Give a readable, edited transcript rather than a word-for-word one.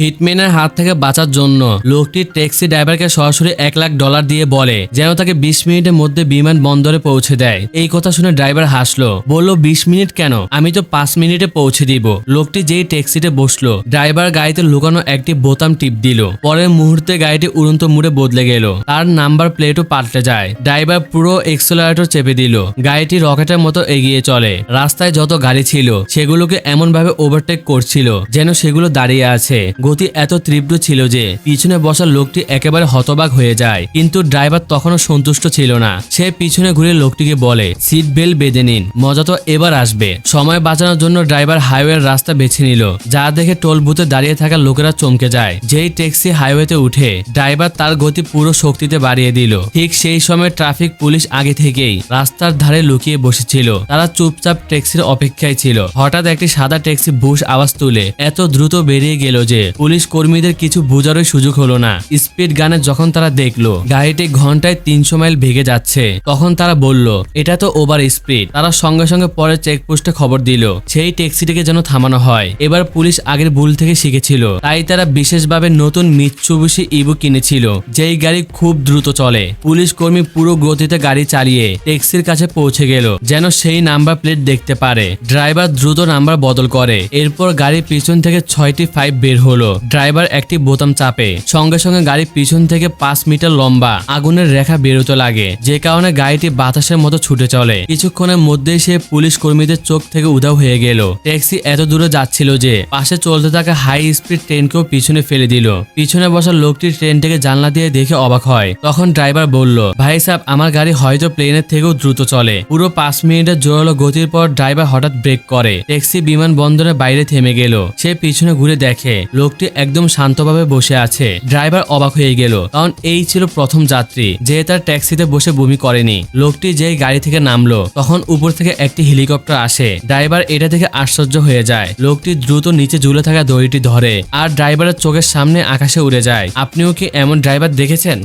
হিটম্যানের হাত থেকে বাঁচার জন্য লোকটি ট্যাক্সি ড্রাইভারকে সরাসরি $1,00,000 দিয়ে বলে যেন তাকে 20 মিনিটের মধ্যে বিমানবন্দরে পৌঁছে দেয়। এই কথা শুনে ড্রাইভার হাসলো, বলল 20 মিনিট কেন, আমি তো 5 মিনিটে পৌঁছে দিব। লোকটি যেই ট্যাক্সিতে বসলো, ড্রাইভার গাড়িতে লুকানো একটি বোতাম টিপ দিল। পরের মুহূর্তে গাড়িটি উড়ন্ত মুড়ে বদলে গেল, তার নাম্বার প্লেটও পাল্টে যায়। ড্রাইভার পুরো এক্সেলারেটর চেপে দিল, গাড়িটি রকেটের মতো এগিয়ে চলে। রাস্তায় যত গাড়ি ছিল সেগুলোকে এমন ভাবে ওভারটেক করছিল যেন সেগুলো দাঁড়িয়ে আছে। গতি এত তীব্র ছিল যে পিছনে বসা লোকটি একেবারে হতবাক হয়ে যায়, কিন্তু ড্রাইভার তখনও সন্তুষ্ট ছিল না। সে পিছনে ঘুরে লোকটিকে বলে, সিট বেল্ট বেঁধে নিন, মজা তো এবার আসবে। সময় বাঁচানোর জন্য ড্রাইভার হাইওয়ের রাস্তা বেছে নিল, যা দেখে টোল বুথে দাঁড়িয়ে থাকা লোকেরা চমকে যায়। যেই ট্যাক্সি হাইওয়েতে উঠে ড্রাইভার তার গতি পুরো শক্তিতে বাড়িয়ে দিল। ঠিক সেই সময় ট্রাফিক পুলিশ আগে থেকেই রাস্তার ধারে লুকিয়ে বসেছিল, তারা চুপচাপ ট্যাক্সির অপেক্ষায় ছিল। হঠাৎ একটি সাদা ট্যাক্সি বুশ আওয়াজ তুলে এত দ্রুত বেরিয়ে গেল যে পুলিশ কর্মীদের কিছু বোঝারই সুযোগ হলো না। স্পিড গানে যখন তারা দেখলো গাড়িটি ঘন্টায় 300 মাইল ভেগে যাচ্ছে, তখন তারা বলল এটা তো ওভার স্পিড। তারা সঙ্গে সঙ্গে পরে চেকপোস্টে খবর দিল সেই ট্যাক্সিটিকে যেন থামানো হয়। এবার পুলিশ আগের ভুল থেকে শিখেছিল, তাই তারা বিশেষভাবে নতুন মিৎসুবিশি ইভো কিনেছিল, যেই গাড়ি খুব দ্রুত চলে। পুলিশ কর্মী পুরো গতিতে গাড়ি চালিয়ে ট্যাক্সির কাছে পৌঁছে গেল যেন সেই নাম্বার প্লেট দেখতে পারে। ড্রাইভার দ্রুত নাম্বার বদল করে, এরপর গাড়ির পিছন থেকে 6টি পাইপ বের হলো। ড্রাইভার একটি বোতাম চাপে, সঙ্গে সঙ্গে গাড়ির পিছন থেকে 5 মিটার লম্বা আগুনের রেখা বেরোতে লাগে, যে কারণে গাড়িটি বাতাসের মতো ছুটে চলে। কিছুক্ষণের মধ্যেই সে পুলিশ কর্মীদের চোখ থেকে উধাও হয়ে গেল। ট্যাক্সি এত দূরে যাচ্ছিল যে পাশে চলতে থাকা হাই স্পিড ট্রেনকেও পিছনে ফেলে দিল। পিছনে বসা লোকটি ট্রেনটিকে জানলা দিয়ে দেখে অবাক হয়। তখন ড্রাইভার বলল, ভাই সাহেব, আমার গাড়ি হয়তো প্লেনের থেকেও দ্রুত চলে। পুরো 5 মিনিটের জোরালো গতির পর ড্রাইভার হঠাৎ ব্রেক করে, ট্যাক্সি বিমানবন্দরের বাইরে থেমে গেল। সে পিছনে ঘুরে দেখে লোকটি একদম শান্তভাবে বসে আছে। ড্রাইভার অবাক হয়ে গেল, কারণ এই ছিল প্রথম যাত্রী যে তার ট্যাক্সিতে বসে বমি করেনি। লোকটি যেই গাড়ি থেকে নামলো তখন উপর থেকে একটি হেলিকপ্টার আসে। ড্রাইভার এটা থেকে আশ্চর্য হয়ে যায়। লোকটি দ্রুত নিচে ঝুলে থাকা দড়িটি ধরে আর ড্রাইভারের চোখের সামনে আকাশে উড়ে যায়। আপনিও কি এমন ড্রাইভার দেখেছেন?